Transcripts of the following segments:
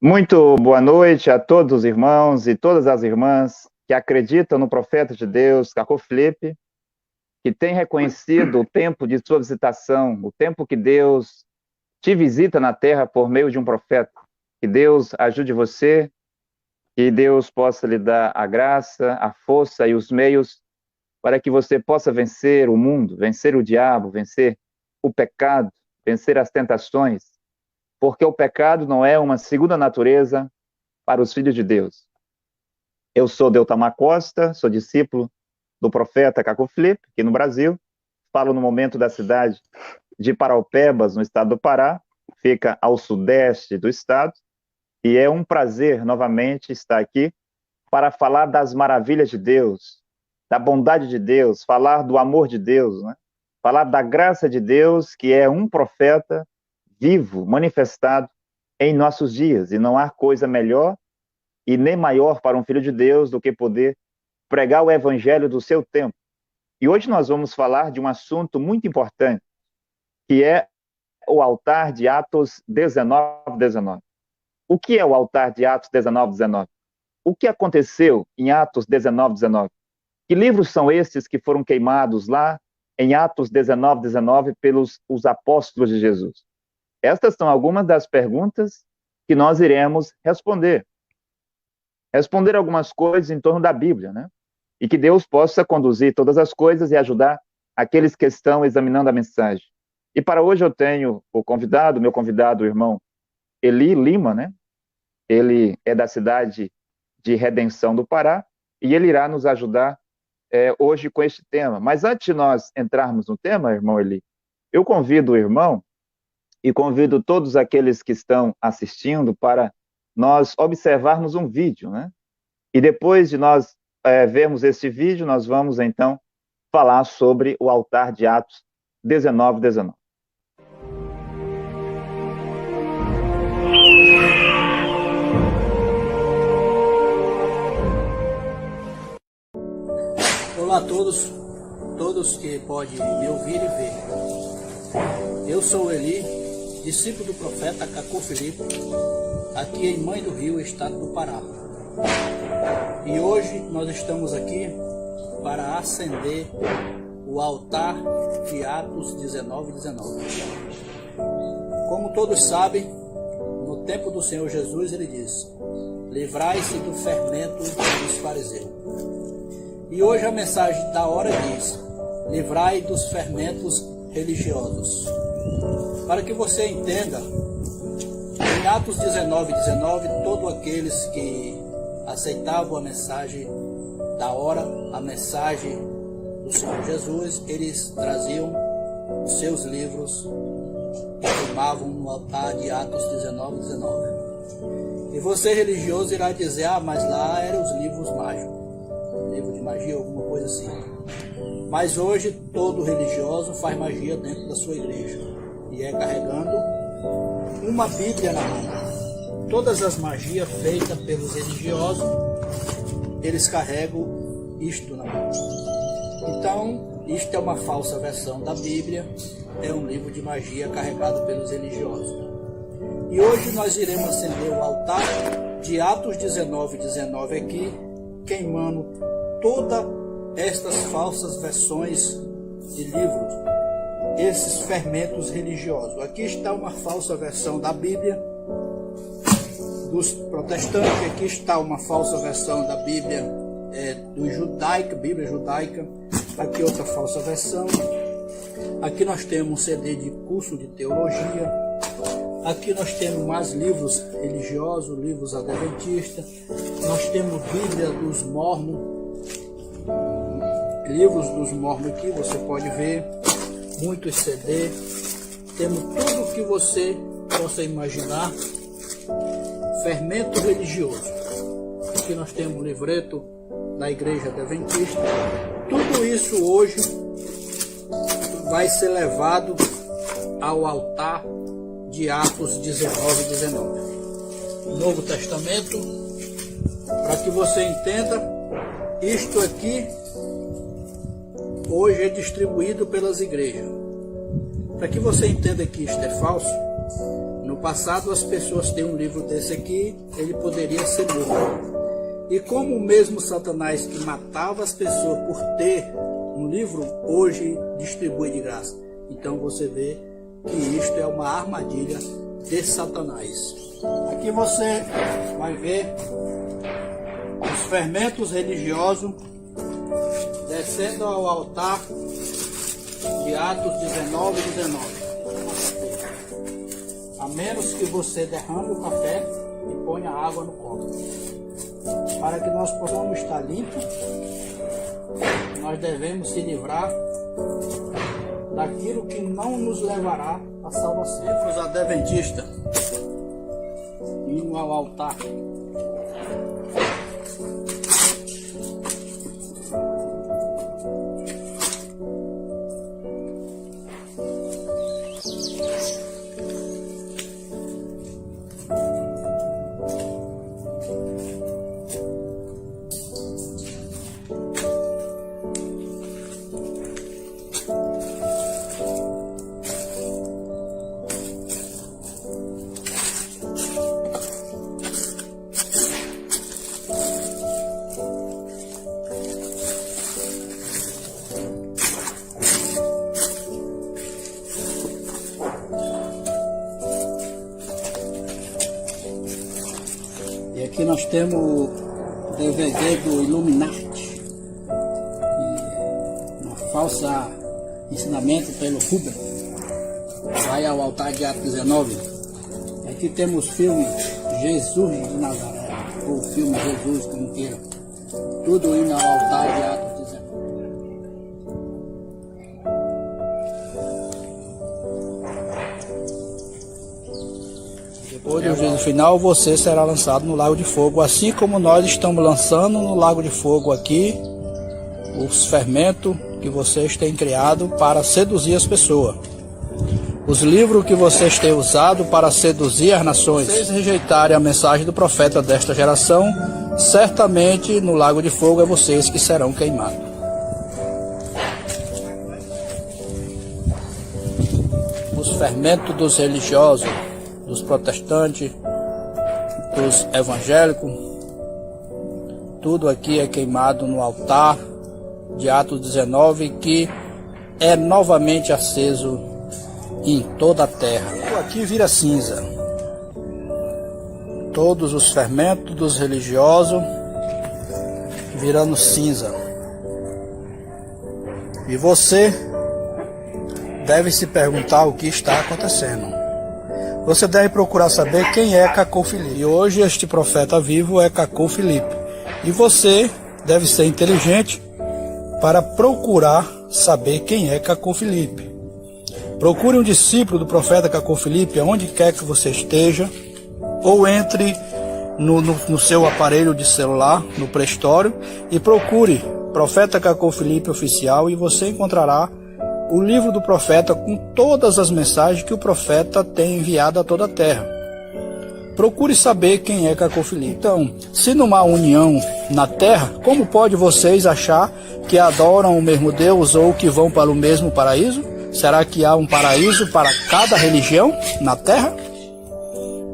Muito boa noite a todos os irmãos e todas as irmãs que acreditam no profeta de Deus, Cacô Felipe, que tem reconhecido o tempo de sua visitação, o tempo que Deus te visita na terra por meio de um profeta. Que Deus ajude você, que Deus possa lhe dar a graça, a força e os meios para que você possa vencer o mundo, vencer o diabo, vencer o pecado, vencer as tentações, porque o pecado não é uma segunda natureza para os filhos de Deus. Eu sou Deltamar Costa, sou discípulo do profeta Cacô Felipe, aqui no Brasil. Falo no momento da cidade de Paraupebas, no estado do Pará, fica ao sudeste do estado, e é um prazer novamente estar aqui para falar das maravilhas de Deus, da bondade de Deus, falar do amor de Deus, né? Falar da graça de Deus, que é um profeta vivo, manifestado em nossos dias, e não há coisa melhor e nem maior para um filho de Deus do que poder pregar o evangelho do seu tempo. E hoje nós vamos falar de um assunto muito importante, que é o altar de Atos 19:19. O que é o altar de Atos 19:19? O que aconteceu em Atos 19:19? Que livros são esses que foram queimados lá em Atos 19:19 pelos os apóstolos de Jesus? Estas são algumas das perguntas que nós iremos responder. Responder algumas coisas em torno da Bíblia, né? E que Deus possa conduzir todas as coisas e ajudar aqueles que estão examinando a mensagem. E para hoje eu tenho meu convidado, o irmão Eli Lima, né? Ele é da cidade de Redenção do Pará e ele irá nos ajudar hoje com este tema. Mas antes de nós entrarmos no tema, irmão Eli, eu convido o irmão e convido todos aqueles que estão assistindo para nós observarmos um vídeo, né? E depois de nós vermos esse vídeo, nós vamos então falar sobre o altar de Atos 19:19. Olá a todos que podem me ouvir e ver. Eu sou Eli, discípulo do profeta Cacô Felipe, aqui em Mãe do Rio, estado do Pará. E hoje nós estamos aqui para acender o altar de Atos 19:19. Como todos sabem, no tempo do Senhor Jesus ele diz: livrai-se do fermento dos fariseus. E hoje a mensagem da hora diz: livrai dos fermentos religiosos. Para que você entenda, em Atos 19:19, todos aqueles que aceitavam a mensagem da hora, a mensagem do Senhor Jesus, eles traziam os seus livros e queimavam no altar de Atos 19:19. E você religioso irá dizer: mas lá eram os livros mágicos, livro de magia, alguma coisa assim. Mas hoje todo religioso faz magia dentro da sua igreja e é carregando uma Bíblia na mão. Todas as magias feitas pelos religiosos, eles carregam isto na mão. Então, isto é uma falsa versão da Bíblia, é um livro de magia carregado pelos religiosos. E hoje nós iremos acender o altar de Atos 19:19 aqui, queimando todas estas falsas versões de livros, esses fermentos religiosos. Aqui está uma falsa versão da Bíblia dos protestantes, aqui está uma falsa versão da Bíblia Bíblia judaica, aqui outra falsa versão. Aqui nós temos um CD de curso de teologia, aqui nós temos mais livros religiosos, livros adventistas, nós temos Bíblia dos Mormons, livros dos Mormons aqui, você pode ver, muitos CD, temos tudo o que você possa imaginar, fermento religioso. Aqui nós temos o livreto da Igreja Adventista. Tudo isso hoje vai ser levado ao altar de Atos 19:19. Novo Testamento, para que você entenda, isto aqui hoje é distribuído pelas igrejas. Para que você entenda que isto é falso, no passado as pessoas têm um livro desse aqui, ele poderia ser morto. E como o mesmo Satanás que matava as pessoas por ter um livro, hoje distribui de graça. Então você vê que isto é uma armadilha de Satanás. Aqui você vai ver os fermentos religiosos descendo ao altar de Atos 19 e 19. A menos que você derrame o café e ponha água no copo. Para que nós possamos estar limpos, nós devemos se livrar daquilo que não nos levará à salvação. Os adventistas indo ao altar. E aqui nós temos o DVD do Illuminati, uma falsa ensinamento pelo Huber. Vai ao altar de Atos 19. Aqui temos o filme Jesus de Nazaré, ou o filme Jesus, como queira. Tudo indo ao altar de Atos 19. Depois do juízo final, você será lançado no lago de fogo, assim como nós estamos lançando no lago de fogo aqui os fermentos que vocês têm criado para seduzir as pessoas. Os livros que vocês têm usado para seduzir as nações. Se vocês rejeitarem a mensagem do profeta desta geração, certamente no lago de fogo é vocês que serão queimados. Os fermentos dos religiosos, dos protestantes, dos evangélicos, tudo aqui é queimado no altar de Atos 19, que é novamente aceso em toda a terra. Tudo aqui vira cinza. Todos os fermentos dos religiosos virando cinza. E você deve se perguntar o que está acontecendo. Você deve procurar saber quem é Cacô Filipe. E hoje este profeta vivo é Cacô Filipe. E você deve ser inteligente para procurar saber quem é Cacô Filipe. Procure um discípulo do profeta Cacô Filipe, aonde quer que você esteja, ou entre no seu aparelho de celular, no Play Store, e procure Profeta Cacô Filipe Oficial, e você encontrará o livro do profeta com todas as mensagens que o profeta tem enviado a toda a terra. Procure saber quem é Cacô Filipe. Então, se não há união na terra, como pode vocês achar que adoram o mesmo Deus ou que vão para o mesmo paraíso? Será que há um paraíso para cada religião na terra?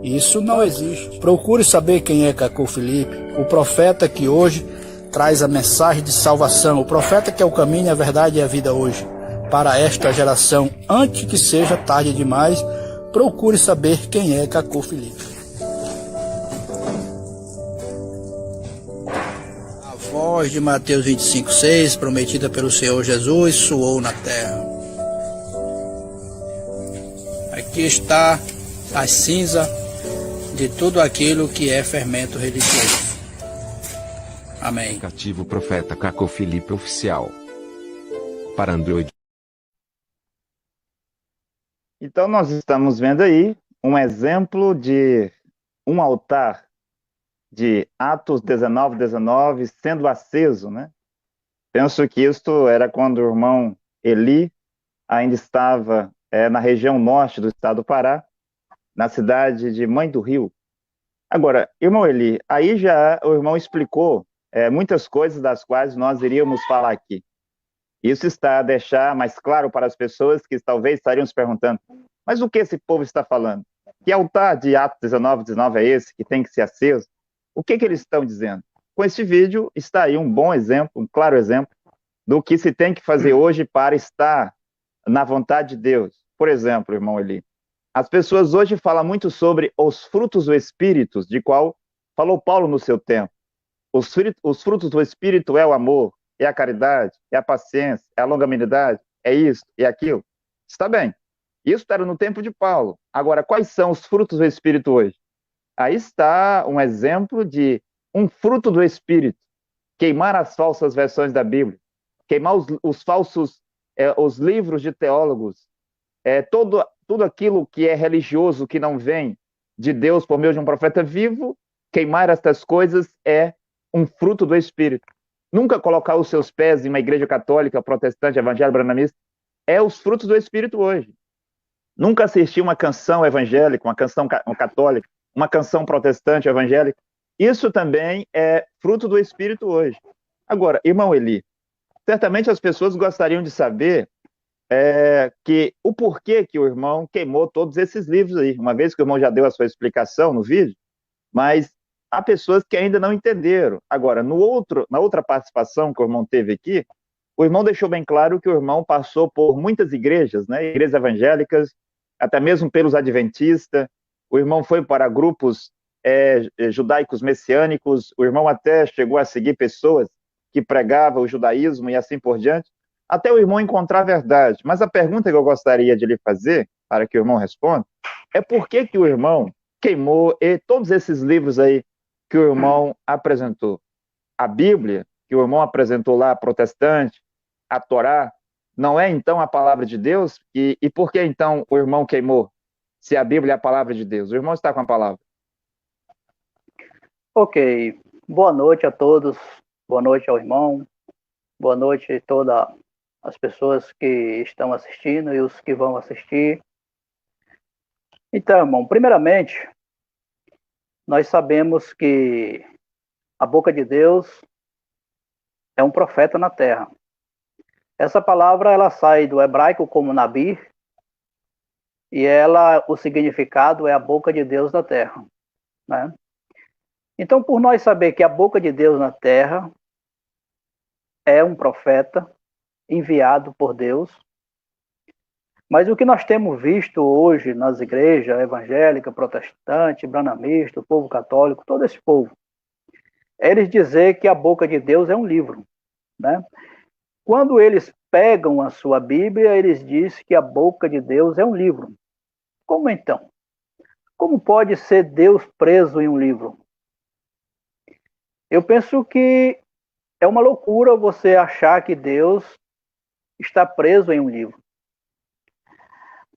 Isso não existe. Procure saber quem é Cacô Filipe, o profeta que hoje traz a mensagem de salvação, o profeta que é o caminho, a verdade e a vida hoje. Para esta geração, antes que seja tarde demais, procure saber quem é Cacô Filipe. A voz de Mateus 25:6, prometida pelo Senhor Jesus, soou na terra. Aqui está a cinza de tudo aquilo que é fermento religioso. Amém. Aplicativo Profeta Cacô Filipe Oficial. Para Android. Então nós estamos vendo aí um exemplo de um altar de Atos 19:19 sendo aceso, né? Penso que isto era quando o irmão Eli ainda estava na região norte do estado do Pará, na cidade de Mãe do Rio. Agora, irmão Eli, aí já o irmão explicou muitas coisas das quais nós iríamos falar aqui. Isso está a deixar mais claro para as pessoas que talvez estariam se perguntando, mas o que esse povo está falando? Que altar de Atos 19 é esse que tem que ser aceso? O que eles estão dizendo? Com este vídeo está aí um bom exemplo, um claro exemplo do que se tem que fazer hoje para estar na vontade de Deus. Por exemplo, irmão Eli, as pessoas hoje falam muito sobre os frutos do Espírito, de qual falou Paulo no seu tempo. Os frutos do Espírito é o amor, é a caridade, é a paciência, é a longanimidade, é isso, é aquilo. Está bem. Isso era no tempo de Paulo. Agora, quais são os frutos do Espírito hoje? Aí está um exemplo de um fruto do Espírito. Queimar as falsas versões da Bíblia, queimar os falsos, os livros de teólogos, tudo aquilo que é religioso, que não vem de Deus por meio de um profeta vivo, queimar estas coisas é um fruto do Espírito. Nunca colocar os seus pés em uma igreja católica, protestante, evangélica, branamista, é os frutos do Espírito hoje. Nunca assistir uma canção evangélica, uma canção católica, uma canção protestante evangélica, isso também é fruto do Espírito hoje. Agora, irmão Eli, certamente as pessoas gostariam de saber que o porquê que o irmão queimou todos esses livros aí, uma vez que o irmão já deu a sua explicação no vídeo, mas há pessoas que ainda não entenderam. Agora, na outra participação que o irmão teve aqui, o irmão deixou bem claro que o irmão passou por muitas igrejas, né, igrejas evangélicas, até mesmo pelos adventistas, o irmão foi para grupos judaicos messiânicos, o irmão até chegou a seguir pessoas que pregavam o judaísmo e assim por diante, até o irmão encontrar a verdade. Mas a pergunta que eu gostaria de lhe fazer, para que o irmão responda, é por que o irmão queimou todos esses livros aí que o irmão apresentou? A Bíblia, que o irmão apresentou lá, protestante, a Torá, não é então a palavra de Deus? E por que então o irmão queimou? Se a Bíblia é a palavra de Deus. O irmão está com a palavra. Ok. Boa noite a todos. Boa noite ao irmão. Boa noite a todas as pessoas que estão assistindo e os que vão assistir. Então, irmão, primeiramente, nós sabemos que a boca de Deus é um profeta na terra. Essa palavra, ela sai do hebraico como Nabi, e o significado é a boca de Deus na terra, né? Então, por nós saber que a boca de Deus na terra é um profeta enviado por Deus, mas o que nós temos visto hoje nas igrejas evangélica, protestante, branamista, o povo católico, todo esse povo, é eles dizer que a boca de Deus é um livro, né? Quando eles pegam a sua Bíblia, eles dizem que a boca de Deus é um livro. Como então? Como pode ser Deus preso em um livro? Eu penso que é uma loucura você achar que Deus está preso em um livro.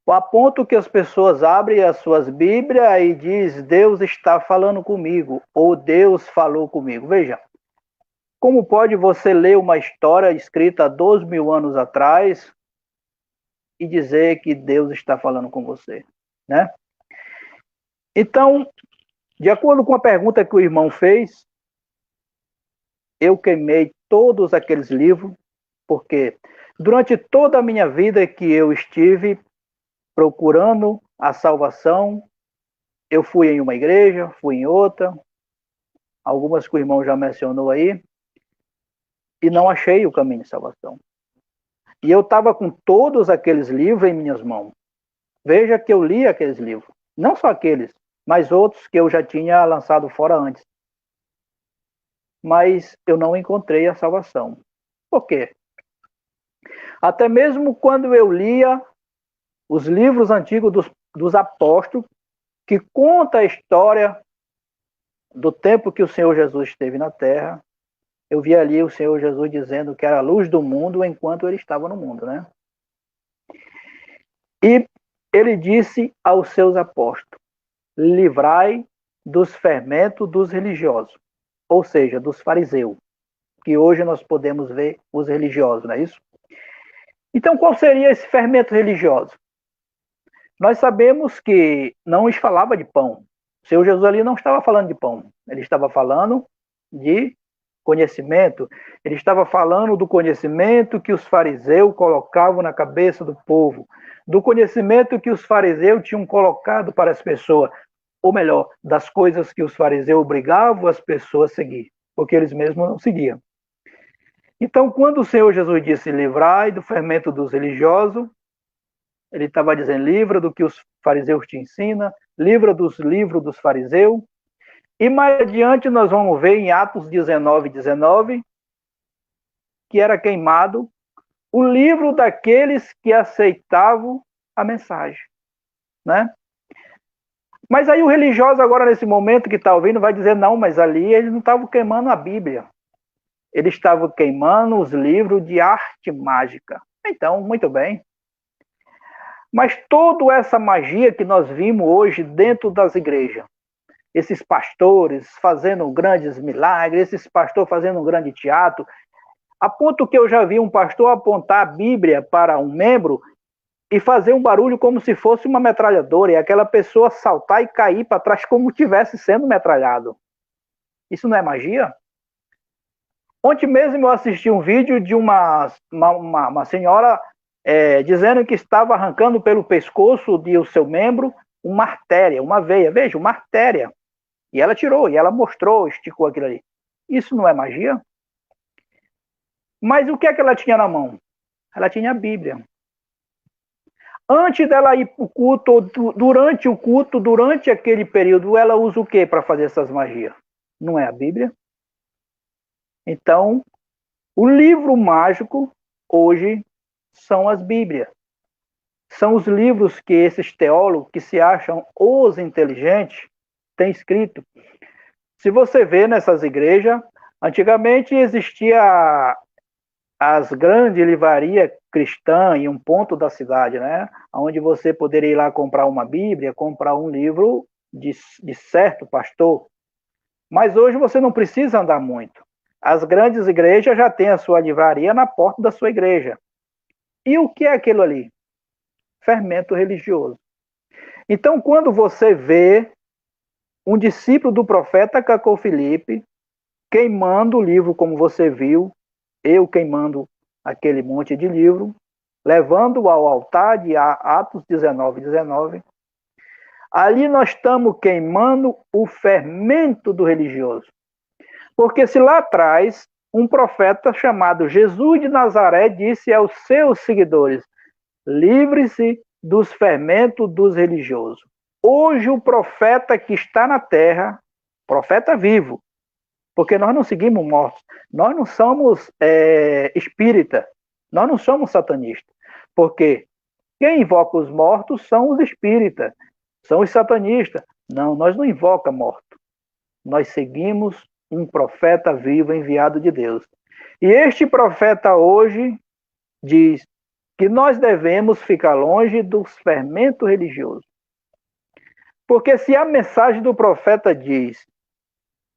A ponto que as pessoas abrem as suas Bíblias e dizem, Deus está falando comigo, ou Deus falou comigo. Veja, como pode você ler uma história escrita há 2.000 anos atrás e dizer que Deus está falando com você, né? Então, de acordo com a pergunta que o irmão fez, eu queimei todos aqueles livros, porque durante toda a minha vida que eu estive procurando a salvação, eu fui em uma igreja, fui em outra, algumas que o irmão já mencionou aí, e não achei o caminho de salvação. E eu estava com todos aqueles livros em minhas mãos. Veja que eu li aqueles livros, não só aqueles, mas outros que eu já tinha lançado fora antes. Mas eu não encontrei a salvação. Por quê? Até mesmo quando eu lia os livros antigos dos apóstolos, que conta a história do tempo que o Senhor Jesus esteve na terra, eu vi ali o Senhor Jesus dizendo que era a luz do mundo enquanto ele estava no mundo, né? E ele disse aos seus apóstolos, livrai dos fermentos dos religiosos, ou seja, dos fariseus, que hoje nós podemos ver os religiosos, não é isso? Então, qual seria esse fermento religioso? Nós sabemos que não os falava de pão. O Senhor Jesus ali não estava falando de pão. Ele estava falando de conhecimento, ele estava falando do conhecimento que os fariseus colocavam na cabeça do povo, do conhecimento que os fariseus tinham colocado para as pessoas, ou melhor, das coisas que os fariseus obrigavam as pessoas a seguir, porque eles mesmos não seguiam. Então, quando o Senhor Jesus disse, livrai do fermento dos religiosos, ele estava dizendo, livra do que os fariseus te ensinam, livra dos livros dos fariseus. E mais adiante nós vamos ver em Atos 19, que era queimado o livro daqueles que aceitavam a mensagem, né? Mas aí o religioso agora nesse momento que está ouvindo vai dizer, não, mas ali eles não estavam queimando a Bíblia. Eles estavam queimando os livros de arte mágica. Então, muito bem. Mas toda essa magia que nós vimos hoje dentro das igrejas, esses pastores fazendo grandes milagres, esses pastores fazendo um grande teatro, a ponto que eu já vi um pastor apontar a Bíblia para um membro e fazer um barulho como se fosse uma metralhadora, e aquela pessoa saltar e cair para trás como estivesse sendo metralhado. Isso não é magia? Ontem mesmo eu assisti um vídeo de uma senhora dizendo que estava arrancando pelo pescoço de o seu membro uma artéria, uma veia. Veja, uma artéria. E ela tirou, e ela mostrou, esticou aquilo ali. Isso não é magia? Mas o que é que ela tinha na mão? Ela tinha a Bíblia. Antes dela ir para o culto, durante o culto, durante aquele período, ela usa o que para fazer essas magias? Não é a Bíblia? Então, o livro mágico, hoje, são as Bíblias. São os livros que esses teólogos, que se acham os inteligentes, têm escrito. Se você vê nessas igrejas, antigamente existia as grandes livrarias cristãs em um ponto da cidade, né? Onde você poderia ir lá comprar uma Bíblia, comprar um livro de certo pastor. Mas hoje você não precisa andar muito. As grandes igrejas já têm a sua livraria na porta da sua igreja. E o que é aquilo ali? Fermento religioso. Então, quando você vê um discípulo do profeta Cacau Filipe queimando o livro, como você viu, eu queimando aquele monte de livro, levando ao altar de Atos 19, ali nós estamos queimando o fermento do religioso. Porque se lá atrás um profeta chamado Jesus de Nazaré disse aos seus seguidores, livre-se dos fermentos dos religiosos. Hoje o profeta que está na terra, profeta vivo, porque nós não seguimos mortos, nós não somos espírita, nós não somos satanistas, porque quem invoca os mortos são os espíritas, são os satanistas. Não, nós não invocamos morto, nós seguimos um profeta vivo enviado de Deus. E este profeta hoje diz que nós devemos ficar longe dos fermentos religiosos. Porque se a mensagem do profeta diz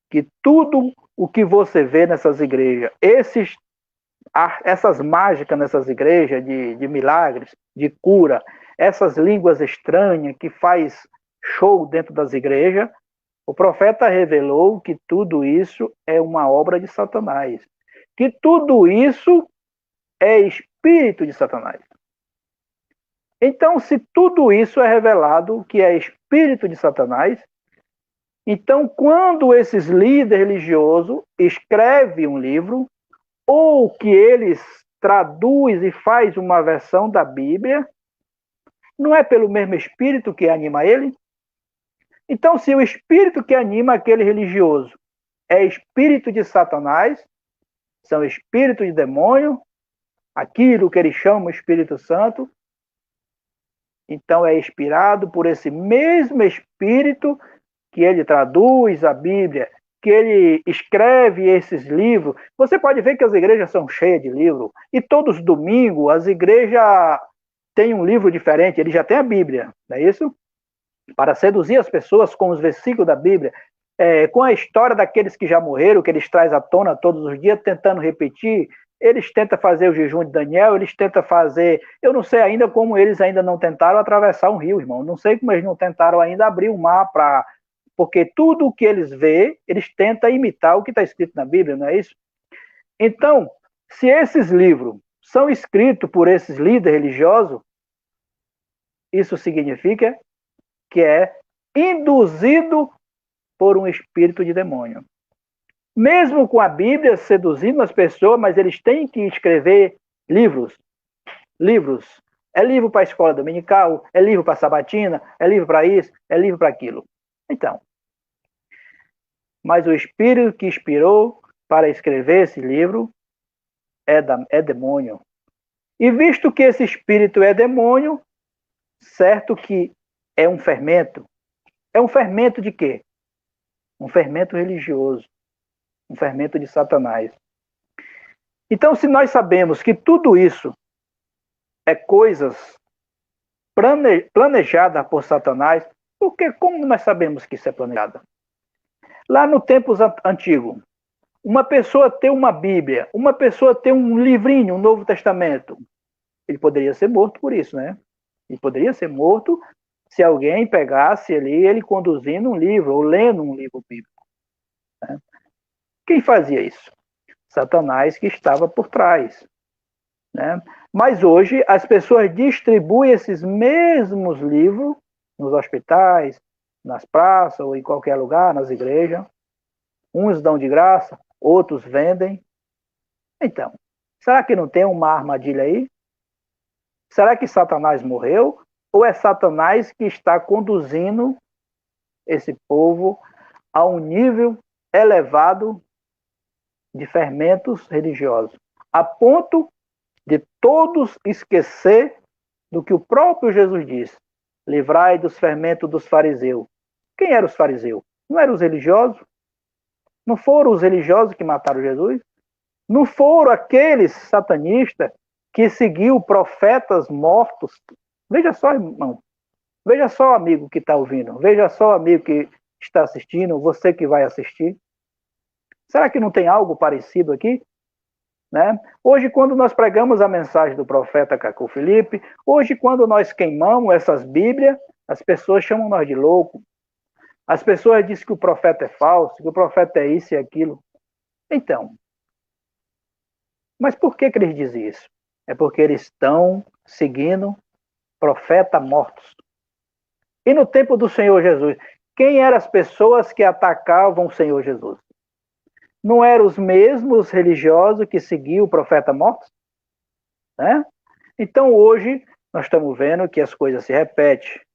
que tudo o que você vê nessas igrejas, essas mágicas nessas igrejas de milagres, de cura, essas línguas estranhas que faz show dentro das igrejas, o profeta revelou que tudo isso é uma obra de Satanás. Que tudo isso é espírito de Satanás. Então, se tudo isso é revelado que é espírito de Satanás, então, quando esses líderes religiosos escrevem um livro, ou que eles traduz e faz uma versão da Bíblia, não é pelo mesmo espírito que anima ele? Então, se o espírito que anima aquele religioso é espírito de Satanás, são espírito de demônio, aquilo que eles chamam Espírito Santo, então é inspirado por esse mesmo espírito que ele traduz a Bíblia, que ele escreve esses livros. Você pode ver que as igrejas são cheias de livros, e todos os domingos as igrejas têm um livro diferente, ele já tem a Bíblia, não é isso? Para seduzir as pessoas com os versículos da Bíblia, com a história daqueles que já morreram, que eles trazem à tona todos os dias, tentando repetir. Eles tentam fazer o jejum de Daniel, eles tentam fazer... Eu não sei ainda como eles ainda não tentaram atravessar um rio, irmão. Não sei como eles não tentaram ainda abrir o mar para porque tudo o que eles veem, eles tentam imitar o que está escrito na Bíblia, não é isso? Então, se esses livros são escritos por esses líderes religiosos, isso significa que é induzido por um espírito de demônio. Mesmo com a Bíblia seduzindo as pessoas, mas eles têm que escrever livros. Livros. É livro para a escola dominical, é livro para a sabatina, é livro para isso, é livro para aquilo. Então, mas o espírito que inspirou para escrever esse livro é demônio. E visto que esse espírito é demônio, certo que é um fermento. É um fermento de quê? Um fermento religioso. Um fermento de Satanás. Então, se nós sabemos que tudo isso é coisas planejadas por Satanás, porque como nós sabemos que isso é planejado? Lá no tempo antigo, uma pessoa ter uma Bíblia, uma pessoa ter um livrinho, um Novo Testamento, ele poderia ser morto por isso, né? Ele poderia ser morto se alguém pegasse ali ele conduzindo um livro ou lendo um livro bíblico. Né? Quem fazia isso? Satanás, que estava por trás. Né? Mas hoje as pessoas distribuem esses mesmos livros nos hospitais, nas praças ou em qualquer lugar, nas igrejas. Uns dão de graça, outros vendem. Então, será que não tem uma armadilha aí? Será que Satanás morreu? Ou é Satanás que está conduzindo esse povo a um nível elevado de fermentos religiosos, a ponto de todos esquecer do que o próprio Jesus disse: livrai dos fermentos dos fariseus. Quem eram os fariseus? Não eram os religiosos? Não foram os religiosos que mataram Jesus? Não foram aqueles satanistas que seguiu profetas mortos? Veja só, irmão. Veja só, amigo que está ouvindo. Veja só, amigo que está assistindo. Você que vai assistir. Será que não tem algo parecido aqui? Né? Hoje, quando nós pregamos a mensagem do profeta Cacó Filipe, hoje, quando nós queimamos essas Bíblias, as pessoas chamam nós de louco. As pessoas dizem que o profeta é falso, que o profeta é isso e aquilo. Então, mas por que eles dizem isso? É porque eles estão seguindo profetas mortos. E no tempo do Senhor Jesus, quem eram as pessoas que atacavam o Senhor Jesus? Não eram os mesmos religiosos que seguiam o profeta morto? Né? Então hoje nós estamos vendo que as coisas se repetem.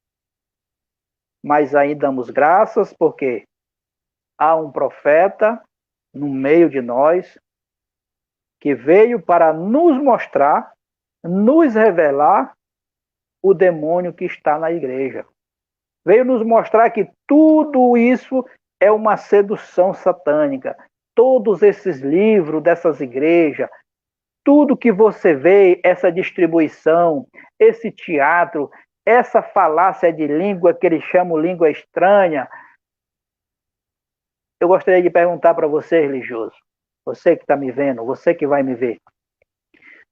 Mas aí damos graças porque há um profeta no meio de nós que veio para nos mostrar, nos revelar o demônio que está na igreja. Veio nos mostrar que tudo isso é uma sedução satânica. Todos esses livros dessas igrejas, tudo que você vê, essa distribuição, esse teatro, essa falácia de língua que eles chamam língua estranha. Eu gostaria de perguntar para você, religioso, você que está me vendo, você que vai me ver.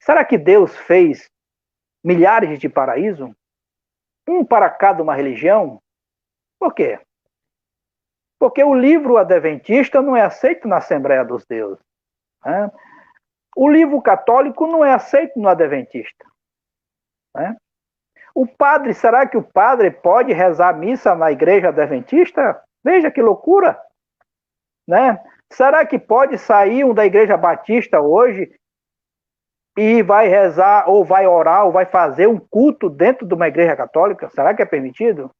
Será que Deus fez milhares de paraísos? Um para cada uma religião? Por quê? Porque o livro adventista não é aceito na Assembleia dos Deuses. Né? O livro católico não é aceito no adventista. Né? O padre, será que o padre pode rezar missa na igreja adventista? Veja que loucura! Né? Será que pode sair um da igreja batista hoje e vai rezar, ou vai orar, ou vai fazer um culto dentro de uma igreja católica? Será que é permitido?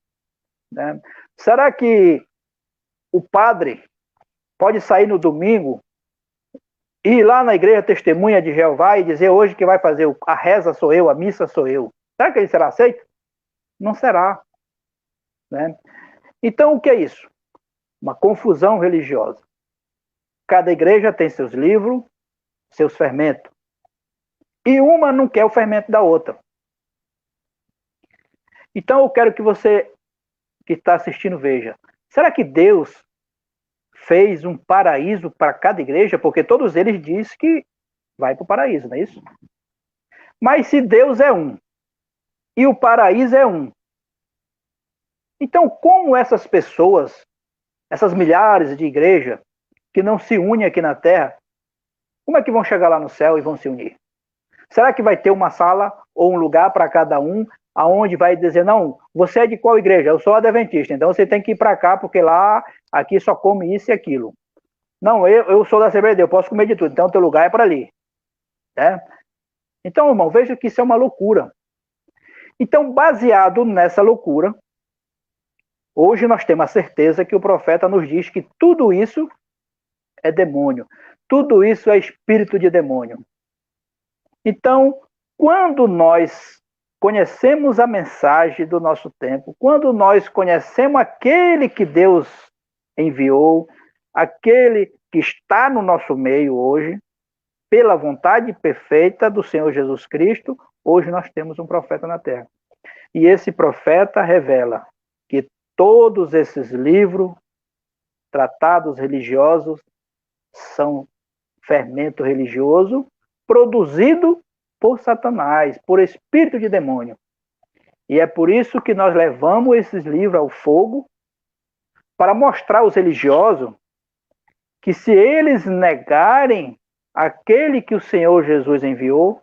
Né? Será que o padre pode sair no domingo e ir lá na igreja Testemunha de Jeová e dizer hoje que vai fazer a reza sou eu, a missa sou eu? Será que ele será aceito? Não será. Né? Então, o que é isso? Uma confusão religiosa. Cada igreja tem seus livros, seus fermentos. E uma não quer o fermento da outra. Então, eu quero que você que está assistindo veja. Será que Deus fez um paraíso para cada igreja? Porque todos eles dizem que vai para o paraíso, não é isso? Mas se Deus é um, e o paraíso é um, então como essas pessoas essas milhares de igrejas que não se unem aqui na Terra, como é que vão chegar lá no céu e vão se unir? Será que vai ter uma sala ou um lugar para cada um, aonde vai dizer, não, você é de qual igreja? Eu sou adventista, então você tem que ir para cá, porque lá, aqui só come isso e aquilo. Não, eu sou da Assembleia de Deus, eu posso comer de tudo, então o teu lugar é para ali. Né? Então, irmão, veja que isso é uma loucura. Então, baseado nessa loucura, hoje nós temos a certeza que o profeta nos diz que tudo isso é demônio. Tudo isso é espírito de demônio. Então, quando nós conhecemos a mensagem do nosso tempo, quando nós conhecemos aquele que Deus enviou, aquele que está no nosso meio hoje, pela vontade perfeita do Senhor Jesus Cristo, hoje nós temos um profeta na Terra. E esse profeta revela que todos esses livros, tratados religiosos, são fermento religioso produzido por Satanás, por espírito de demônio. E é por isso que nós levamos esses livros ao fogo para mostrar aos religiosos que se eles negarem aquele que o Senhor Jesus enviou,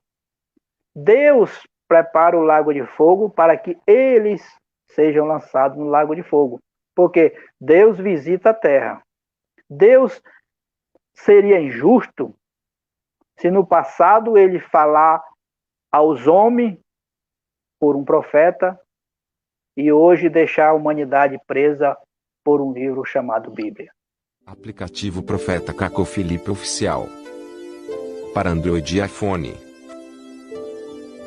Deus prepara o lago de fogo para que eles sejam lançados no lago de fogo. Porque Deus visita a terra. Deus seria injusto se no passado ele falar aos homens por um profeta e hoje deixar a humanidade presa por um livro chamado Bíblia. Aplicativo Profeta Caco Felipe Oficial. Para Android e iPhone.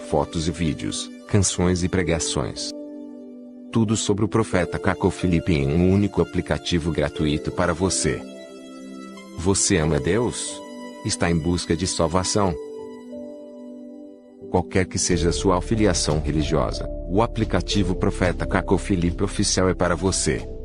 Fotos e vídeos, canções e pregações. Tudo sobre o Profeta Caco Felipe em um único aplicativo gratuito para você. Você ama Deus? Está em busca de salvação? Qualquer que seja a sua afiliação religiosa, o aplicativo Profeta Caco Felipe Oficial é para você.